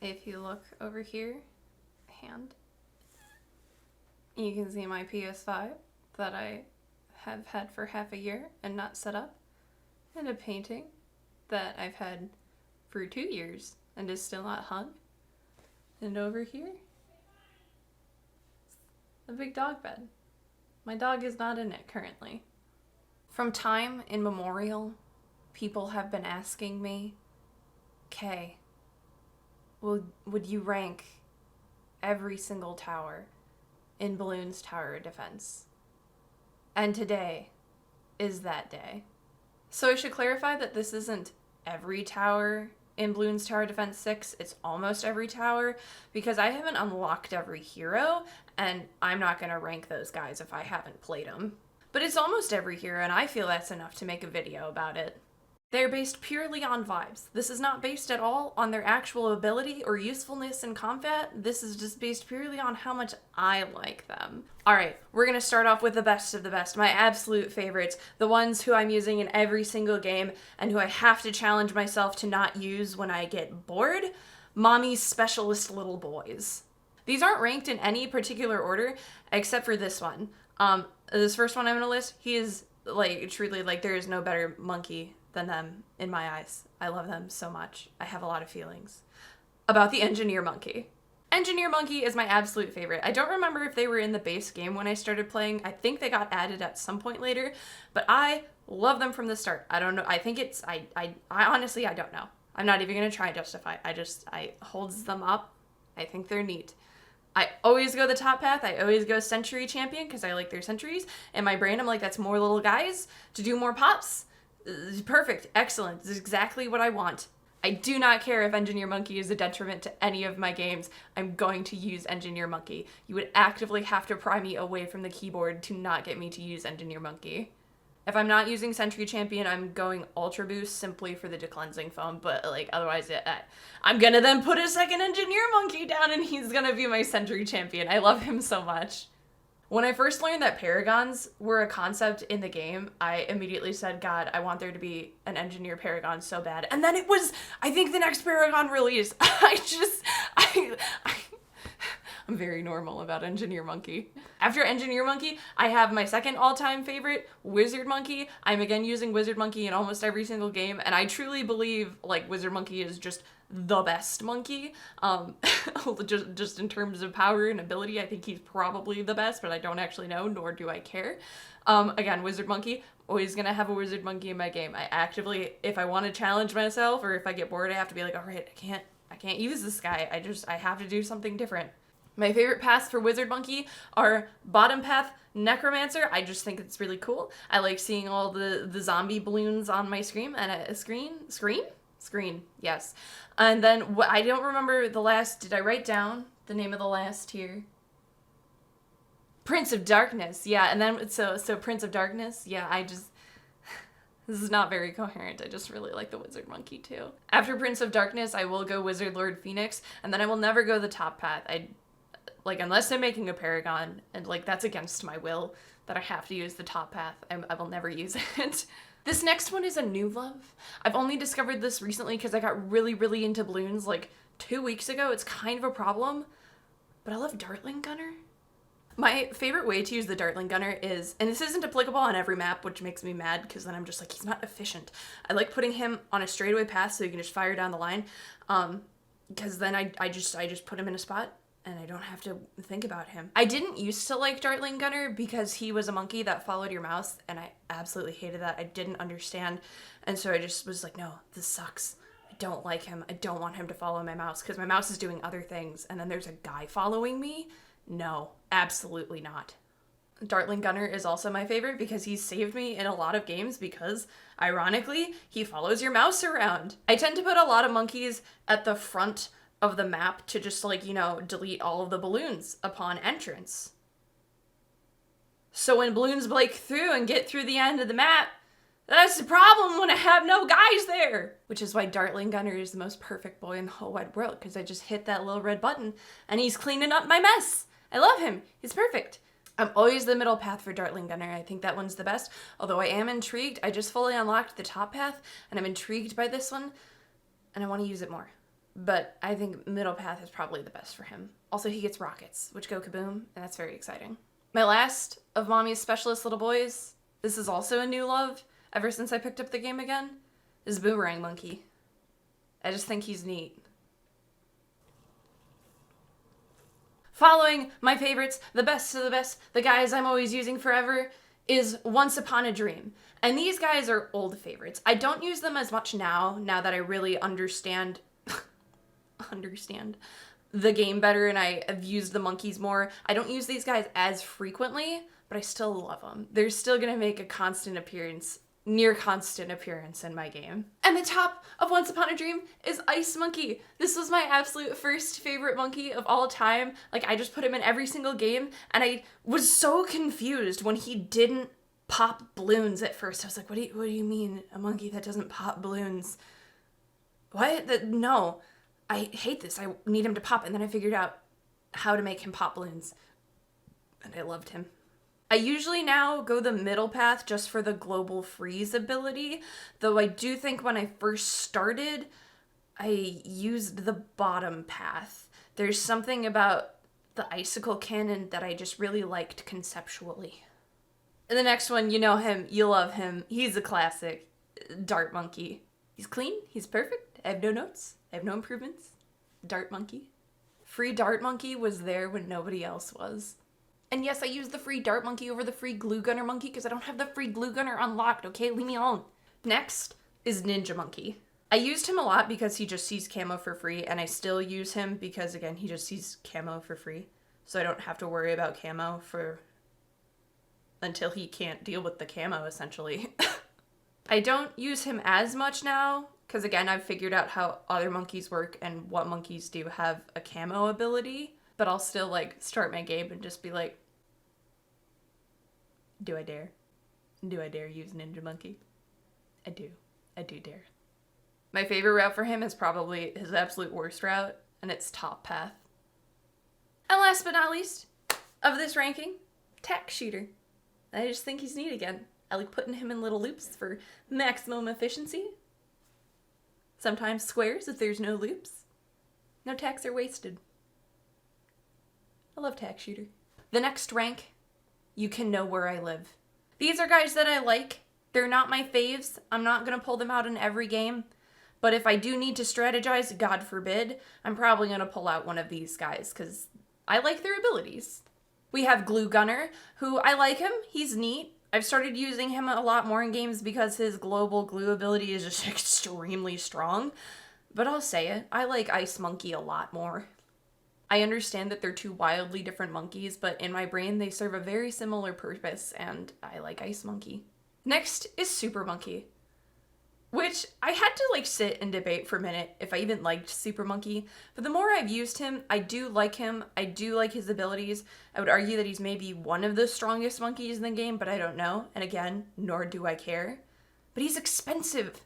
If you look over here, hand, you can see my PS5 that I have had for half a year and not set up, and a painting that I've had for 2 years and is still not hung. And over here, a big dog bed. My dog is not in it currently. From time immemorial, people have been asking me, Kay, would you rank every single tower in Bloons Tower Defense? And today is that day. So I should clarify that this isn't every tower in Bloons Tower Defense 6, it's almost every tower, because I haven't unlocked every hero, and I'm not going to rank those guys if I haven't played them. But it's almost every hero, and I feel that's enough to make a video about it. They're based purely on vibes. This is not based at all on their actual ability or usefulness in combat. This is just based purely on how much I like them. Alright, we're gonna start off with the best of the best, my absolute favorites, the ones who I'm using in every single game and who I have to challenge myself to not use when I get bored. Mommy's Specialist Little Boys. These aren't ranked in any particular order except for this one. This first one I'm gonna list, he is like truly like there is no better monkey than them in my eyes. I love them so much. I have a lot of feelings about the Engineer Monkey. Engineer Monkey is my absolute favorite. I don't remember if they were in the base game when I started playing. I think they got added at some point later, but I love them from the start. I don't know. I think it's, I honestly, I don't know. I'm not even going to try and justify. I holds them up. I think they're neat. I always go the top path. I always go Century Champion because I like their centuries. In my brain, I'm like, that's more little guys to do more pops. Perfect. Excellent. This is exactly what I want. I do not care if Engineer Monkey is a detriment to any of my games. I'm going to use Engineer Monkey. You would actively have to pry me away from the keyboard to not get me to use Engineer Monkey. If I'm not using Century Champion, I'm going Ultra Boost simply for the decleansing foam, but like otherwise I'm gonna then put a second Engineer Monkey down and he's gonna be my Century Champion. I love him so much. When I first learned that Paragons were a concept in the game, I immediately said, God, I want there to be an Engineer Paragon so bad. And then it was, I think, the next Paragon release. I'm very normal about Engineer Monkey. After Engineer Monkey, I have my second all-time favorite, Wizard Monkey. I'm again using Wizard Monkey in almost every single game, and I truly believe, like, Wizard Monkey is just the best monkey. Just in terms of power and ability, I think he's probably the best, but I don't actually know, nor do I care. Again, Wizard Monkey, always gonna have a Wizard Monkey in my game. I actively, if I want to challenge myself, or if I get bored, I have to be like, all right, I can't use this guy. I have to do something different. My favorite paths for Wizard Monkey are bottom path, Necromancer. I just think it's really cool. I like seeing all the zombie balloons on my screen and a screen, yes. And then I don't remember the last, did I write down the name of the last tier? Prince of Darkness, yeah, and then, so Prince of Darkness, yeah, this is not very coherent, I just really like the Wizard Monkey too. After Prince of Darkness, I will go Wizard Lord Phoenix, and then I will never go the top path. Unless I'm making a Paragon, and like that's against my will, that I have to use the top path, I will never use it. This next one is a new love. I've only discovered this recently because I got really, really into Bloons like 2 weeks ago. It's kind of a problem, but I love Dartling Gunner. My favorite way to use the Dartling Gunner is, and this isn't applicable on every map, which makes me mad because then I'm just like, he's not efficient. I like putting him on a straightaway path so you can just fire down the line, because then I just put him in a spot and I don't have to think about him. I didn't used to like Dartling Gunner because he was a monkey that followed your mouse, and I absolutely hated that. I didn't understand, and so I just was like, no, this sucks. I don't like him. I don't want him to follow my mouse because my mouse is doing other things, and then there's a guy following me? No, absolutely not. Dartling Gunner is also my favorite because he's saved me in a lot of games because, ironically, he follows your mouse around. I tend to put a lot of monkeys at the front of the map to just, like, you know, delete all of the balloons upon entrance. So when balloons break through and get through the end of the map, that's the problem when I have no guys there. Which is why Dartling Gunner is the most perfect boy in the whole wide world, because I just hit that little red button and he's cleaning up my mess. I love him. He's perfect. I'm always the middle path for Dartling Gunner. I think that one's the best. Although I am intrigued. I just fully unlocked the top path and I'm intrigued by this one and I want to use it more. but I think middle path is probably the best for him. Also, he gets rockets, which go kaboom, and that's very exciting. My last of Mommy's specialist little boys, this is also a new love ever since I picked up the game again, is Boomerang Monkey. I just think he's neat. Following my favorites, the best of the best, the guys I'm always using forever, is Once Upon a Dream. And these guys are old favorites. I don't use them as much now that I really understand the game better and I have used the monkeys more. I don't use these guys as frequently, but I still love them. They're still gonna make a near constant appearance in my game. And the top of Once Upon a Dream is Ice Monkey. This was my absolute first favorite monkey of all time. Like, I just put him in every single game, and I was so confused when he didn't pop balloons at first. I was like, what do you mean, a monkey that doesn't pop balloons? What? No. I hate this. I need him to pop. And then I figured out how to make him pop balloons. And I loved him. I usually now go the middle path just for the global freeze ability, though I do think when I first started, I used the bottom path. There's something about the icicle cannon that I just really liked conceptually. And the next one, you know him, you love him. He's a classic. Dart Monkey. He's clean, he's perfect. I have no notes, I have no improvements. Dart Monkey. Free Dart Monkey was there when nobody else was. And yes, I used the free Dart Monkey over the free Glue Gunner Monkey because I don't have the free Glue Gunner unlocked, okay? Leave me alone. Next is Ninja Monkey. I used him a lot because he just sees camo for free, and I still use him because, again, he just sees camo for free. So I don't have to worry about camo until he can't deal with the camo, essentially. I don't use him as much now because, again, I've figured out how other monkeys work and what monkeys do have a camo ability. But I'll still, like, start my game and just be like, do I dare? Do I dare use Ninja Monkey? I do. I do dare. My favorite route for him is probably his absolute worst route, and it's top path. And last but not least of this ranking, Tack Shooter. I just think he's neat again. I like putting him in little loops for maximum efficiency. Sometimes squares if there's no loops. No tacks are wasted. I love Tack Shooter. The next rank, You Can Know Where I Live. These are guys that I like. They're not my faves. I'm not going to pull them out in every game. But if I do need to strategize, God forbid, I'm probably going to pull out one of these guys because I like their abilities. We have Glue Gunner, who I like him. He's neat. I've started using him a lot more in games because his global glue ability is just extremely strong. But I'll say it, I like Ice Monkey a lot more. I understand that they're two wildly different monkeys, but in my brain they serve a very similar purpose, and I like Ice Monkey. Next is Super Monkey, which I had to like sit and debate for a minute if I even liked Super Monkey, but the more I've used him, I do like him. I do like his abilities. I would argue that he's maybe one of the strongest monkeys in the game, but I don't know, and again, nor do I care. But he's expensive.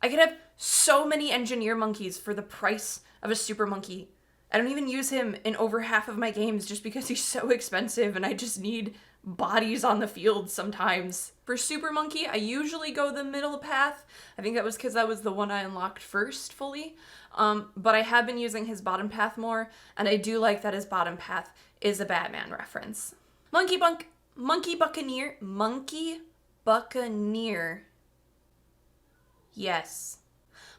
I could have so many engineer monkeys for the price of a Super Monkey. I don't even use him in over half of my games just because he's so expensive and I just need bodies on the field sometimes. For Super Monkey, I usually go the middle path. I think that was because that was the one I unlocked first fully. But I have been using his bottom path more, and I do like that his bottom path is a Batman reference. Monkey Buccaneer. Yes.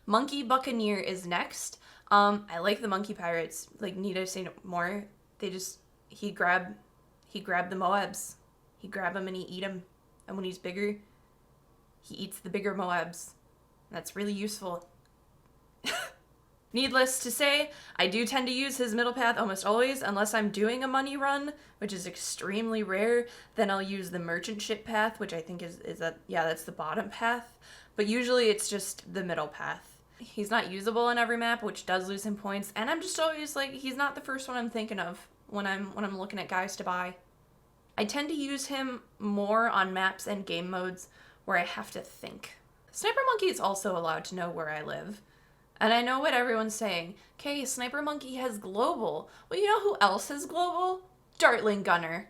Monkey Buccaneer is next. I like the Monkey Pirates. Like, need I say more? He grab the Moabs. He grab them and he eat them. And when he's bigger, he eats the bigger Moabs. That's really useful. Needless to say, I do tend to use his middle path almost always, unless I'm doing a money run, which is extremely rare. Then I'll use the merchant ship path, which I think that's the bottom path. But usually it's just the middle path. He's not usable in every map, which does lose him points, and I'm just always like, he's not the first one I'm thinking of when I'm looking at guys to buy. I tend to use him more on maps and game modes where I have to think. Sniper Monkey is also allowed to know where I live. And I know what everyone's saying. Okay, Sniper Monkey has global. Well, you know who else has global? Dartling Gunner.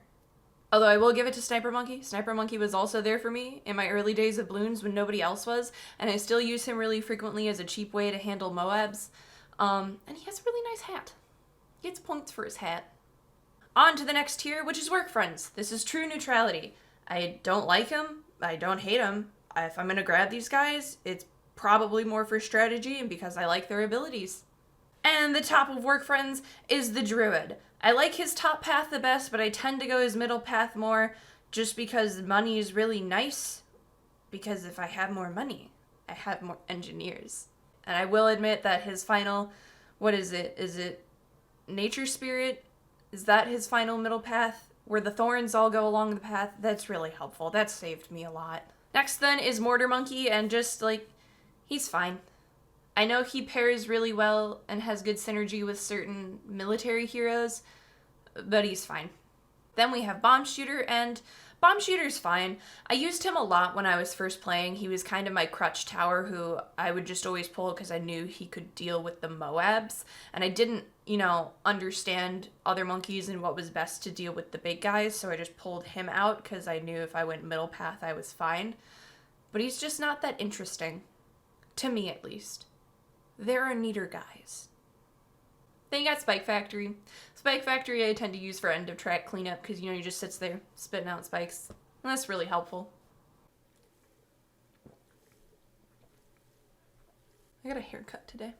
Although I will give it to Sniper Monkey. Sniper Monkey was also there for me in my early days of Bloons when nobody else was, and I still use him really frequently as a cheap way to handle Moabs. And he has a really nice hat. He gets points for his hat. On to the next tier, which is work friends. This is true neutrality. I don't like him. I don't hate him. If I'm gonna grab these guys, it's probably more for strategy and because I like their abilities. And the top of work friends is the Druid. I like his top path the best, but I tend to go his middle path more just because money is really nice. Because if I have more money, I have more engineers. And I will admit that his final, what is it? Is it Nature Spirit? Is that his final middle path? Where the thorns all go along the path? That's really helpful. That saved me a lot. Next then is Mortar Monkey, and just like, he's fine. I know he pairs really well and has good synergy with certain military heroes, but he's fine. Then we have Bomb Shooter, and Bomb Shooter's fine. I used him a lot when I was first playing. He was kind of my crutch tower who I would just always pull because I knew he could deal with the Moabs. And I didn't, understand other monkeys and what was best to deal with the big guys, so I just pulled him out because I knew if I went middle path I was fine. But he's just not that interesting. To me, at least. There are neater guys. Then you got Spike Factory. Spike Factory I tend to use for end of track cleanup because, he just sits there spitting out spikes. And that's really helpful. I got a haircut today.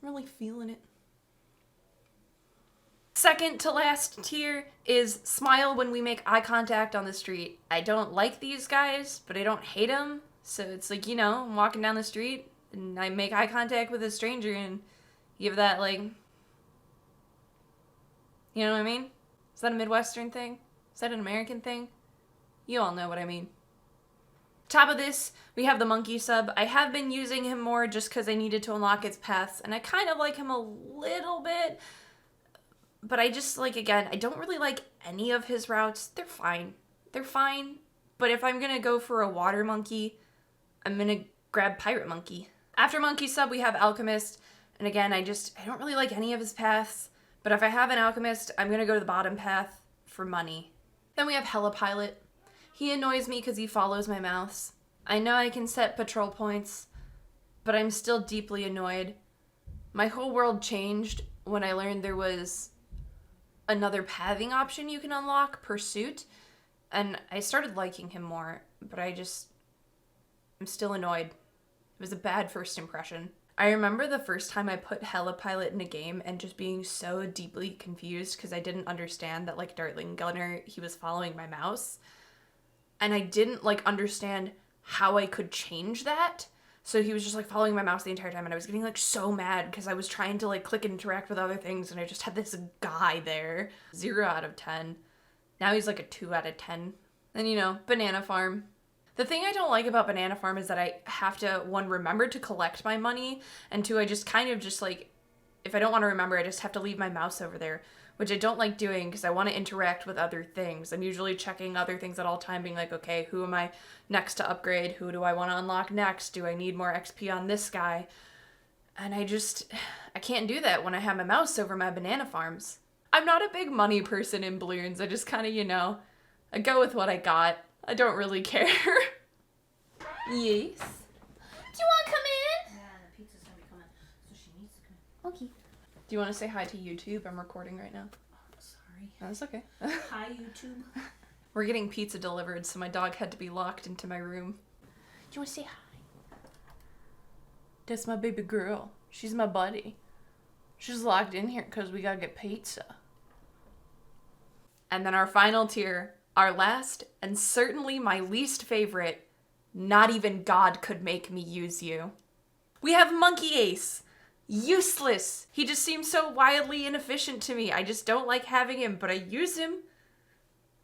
I'm really feeling it. Second to last tier is Smile when we make eye contact on the street. I don't like these guys, but I don't hate them. So it's like, I'm walking down the street and I make eye contact with a stranger and give that, you know what I mean? Is that a Midwestern thing? Is that an American thing? You all know what I mean. Top of this, we have the Monkey sub. I have been using him more just because I needed to unlock its paths, and I kind of like him a little bit, but I just, again, I don't really like any of his routes. They're fine. They're fine, but if I'm going to go for a Water Monkey, I'm going to grab Pirate Monkey. After Monkey sub, we have Alchemist, and again, I don't really like any of his paths, but if I have an Alchemist, I'm going to go to the bottom path for money. Then we have Hel Pilot. He annoys me because he follows my mouse. I know I can set patrol points, but I'm still deeply annoyed. My whole world changed when I learned there was another pathing option you can unlock per suit, and I started liking him more, but I'm still annoyed. It was a bad first impression. I remember the first time I put Hel Pilot in a game and just being so deeply confused because I didn't understand that, Dartling Gunner, he was following my mouse. And I didn't, understand how I could change that. So he was just, following my mouse the entire time. And I was getting, so mad because I was trying to, click and interact with other things. And I just had this guy there. 0 out of 10. Now he's, a 2 out of 10. And, Banana Farm. The thing I don't like about Banana Farm is that I have to, 1, remember to collect my money. And 2, I just kind of just, if I don't want to remember, I just have to leave my mouse over there. Which I don't like doing because I want to interact with other things. I'm usually checking other things at all time, being like, okay, who am I next to upgrade? Who do I want to unlock next? Do I need more XP on this guy? And I can't do that when I have my mouse over my banana farms. I'm not a big money person in Bloons. I just kind of, I go with what I got. I don't really care. Yes. Do you want to come in? Yeah, the pizza's gonna be coming, so she needs to come in. Okay. Do you want to say hi to YouTube? I'm recording right now. Oh, sorry. That's okay. Hi, YouTube. We're getting pizza delivered, so my dog had to be locked into my room. Do you want to say hi? That's my baby girl. She's my buddy. She's locked in here because we gotta get pizza. And then our final tier, our last, and certainly my least favorite, not even God could make me use you. We have Monkey Ace. Useless. He just seems so wildly inefficient to me. I just don't like having him, but I use him.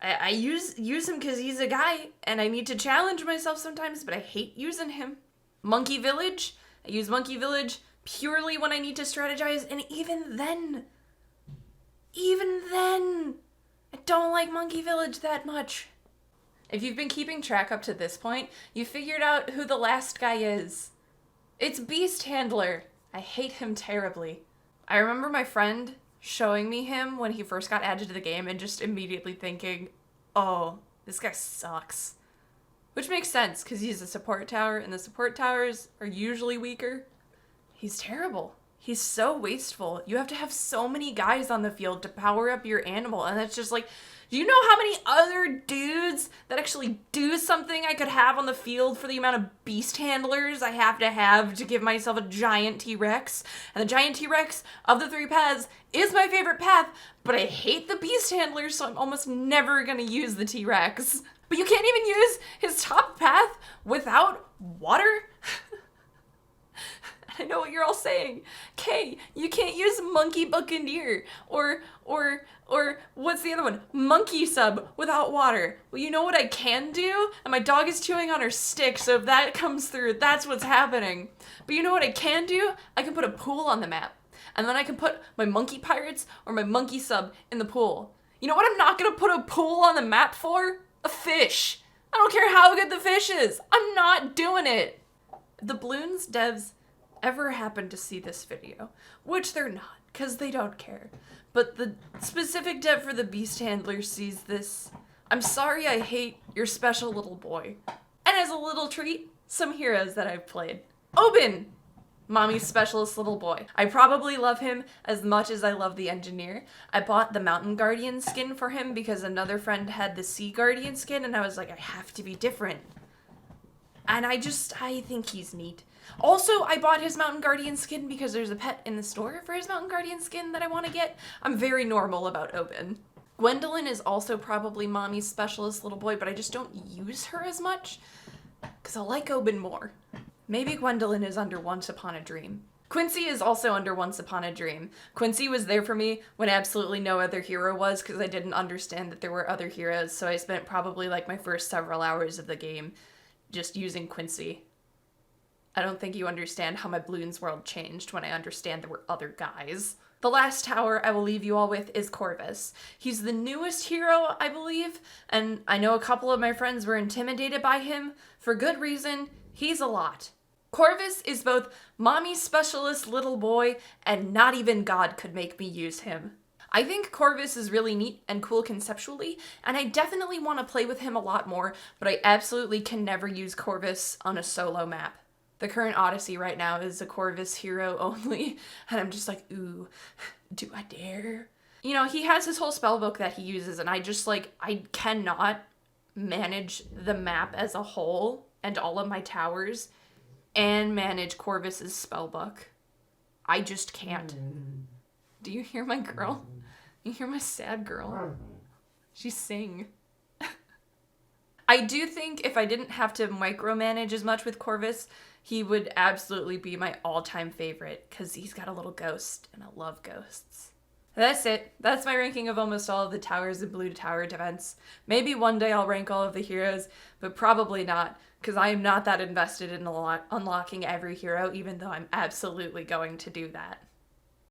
I use him because he's a guy, and I need to challenge myself sometimes, but I hate using him. Monkey Village. I use Monkey Village purely when I need to strategize, and even then, I don't like Monkey Village that much. If you've been keeping track up to this point, you figured out who the last guy is. It's Beast Handler. I hate him terribly. I remember my friend showing me him when he first got added to the game and just immediately thinking, oh, this guy sucks. Which makes sense, because he's a support tower, and the support towers are usually weaker. He's terrible. He's so wasteful. You have to have so many guys on the field to power up your animal, and it's just like, do you know how many other dudes that actually do something I could have on the field for the amount of beast handlers I have to give myself a giant T-Rex? And the giant T-Rex of the 3 paths is my favorite path, but I hate the beast handlers, so I'm almost never gonna use the T-Rex. But you can't even use his top path without water? I know what you're all saying. Kay, you can't use Monkey Buccaneer or what's the other one? Monkey Sub without water. Well, you know what I can do? And my dog is chewing on her stick, so if that comes through, that's what's happening. But you know what I can do? I can put a pool on the map. And then I can put my Monkey Pirates or my Monkey Sub in the pool. You know what I'm not gonna put a pool on the map for? A fish. I don't care how good the fish is. I'm not doing it. The Bloons devs ever happen to see this video, which they're not, because they don't care, but the specific dev for the beast handler sees this, I'm sorry I hate your special little boy. And as a little treat, some heroes that I've played. Obin, mommy's specialist little boy. I probably love him as much as I love the engineer. I bought the mountain guardian skin for him because another friend had the sea guardian skin, and I was like, I have to be different. And I think he's neat. Also, I bought his Mountain Guardian skin because there's a pet in the store for his Mountain Guardian skin that I want to get. I'm very normal about Obin. Gwendaline is also probably mommy's specialist little boy, but I just don't use her as much because I like Obin more. Maybe Gwendaline is under Once Upon a Dream. Quincy is also under Once Upon a Dream. Quincy was there for me when absolutely no other hero was because I didn't understand that there were other heroes, so I spent probably like my first several hours of the game just using Quincy. I don't think you understand how my Bloons world changed when I understand there were other guys. The last tower I will leave you all with is Corvus. He's the newest hero, I believe, and I know a couple of my friends were intimidated by him. For good reason, he's a lot. Corvus is both mommy's specialist little boy, and not even God could make me use him. I think Corvus is really neat and cool conceptually, and I definitely want to play with him a lot more, but I absolutely can never use Corvus on a solo map. The current Odyssey right now is a Corvus hero only, and I'm just like, ooh, do I dare? You know, he has his whole spellbook that he uses, and I cannot manage the map as a whole and all of my towers and manage Corvus's spellbook. I just can't. Do you hear my girl? You hear my sad girl? She sing. I do think if I didn't have to micromanage as much with Corvus, he would absolutely be my all-time favorite because he's got a little ghost and I love ghosts. That's it. That's my ranking of almost all of the towers in Blue Tower Defense. Maybe one day I'll rank all of the heroes, but probably not because I am not that invested in unlocking every hero, even though I'm absolutely going to do that.